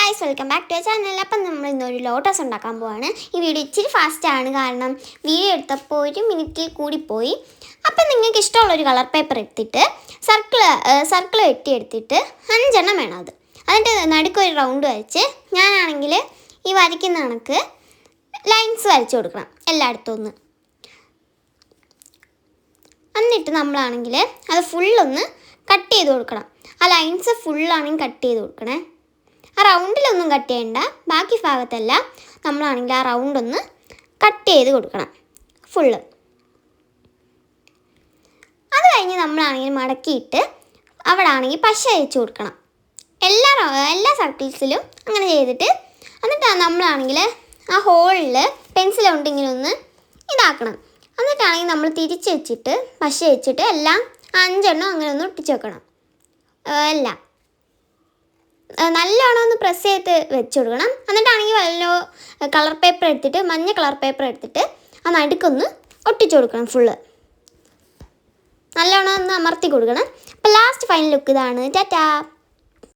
Guys, welcome back to channel. അപ്പം നമ്മൾ ഇന്നൊരു ലോട്ടസ് ഉണ്ടാക്കാൻ പോവാണ്. ഈ വീഡിയോ ഇച്ചിരി ഫാസ്റ്റാണ്, കാരണം വീഡിയോ എടുത്തപ്പോൾ 1 മിനിറ്റിൽ കൂടിപ്പോയി. അപ്പം നിങ്ങൾക്ക് ഇഷ്ടമുള്ളൊരു കളർ പേപ്പർ എടുത്തിട്ട് സർക്കിൾ വെട്ടിയെടുത്തിട്ട് 5 എണ്ണം വേണം. അതിൻ്റെ നടുക്കൊരു റൗണ്ട് വരച്ച്, ഞാനാണെങ്കിൽ ഈ വരയ്ക്കുന്ന കണക്ക് ലൈൻസ് വരച്ച് കൊടുക്കണം എല്ലായിടത്തും ഒന്ന്. എന്നിട്ട് നമ്മളാണെങ്കിൽ അത് ഫുള്ളൊന്ന് കട്ട് ചെയ്ത് കൊടുക്കണം. ആ ലൈൻസ് ഫുള്ളാണെങ്കിൽ കട്ട് ചെയ്ത് കൊടുക്കണേ. ആ റൗണ്ടിലൊന്നും കട്ട് ചെയ്യണ്ട, ബാക്കി ഭാഗത്തെല്ലാം നമ്മളാണെങ്കിൽ ആ റൗണ്ടൊന്ന് കട്ട് ചെയ്ത് കൊടുക്കണം ഫുള്ള്. അത് കഴിഞ്ഞ് നമ്മളാണെങ്കിൽ മടക്കിയിട്ട് അവിടെ ആണെങ്കിൽ പശ അയച്ചു കൊടുക്കണം എല്ലാ സർക്കിൾസിലും അങ്ങനെ ചെയ്തിട്ട്. എന്നിട്ട് നമ്മളാണെങ്കിൽ ആ ഹോളിൽ പെൻസിൽ ഉണ്ടെങ്കിൽ ഒന്ന് ഇതാക്കണം. എന്നിട്ടാണെങ്കിൽ നമ്മൾ തിരിച്ച് വെച്ചിട്ട് പശ വെച്ചിട്ട് എല്ലാം 5 എണ്ണം അങ്ങനെ ഒന്ന് ഒട്ടിച്ച് വെക്കണം. എല്ലാം നല്ലോണം ഒന്ന് പ്രസ് ചെയ്ത് വെച്ച് കൊടുക്കണം. എന്നിട്ടാണെങ്കിൽ കളർ പേപ്പർ എടുത്തിട്ട്, മഞ്ഞ കളർ പേപ്പർ എടുത്തിട്ട് ആ നടുക്കൊന്ന് ഒട്ടിച്ചു കൊടുക്കണം ഫുള്ള്. നല്ലോണം ഒന്ന് അമർത്തി കൊടുക്കണം. അപ്പോൾ ലാസ്റ്റ് ഫൈനൽ ലുക്ക് ഇതാണ്. ടാറ്റാ.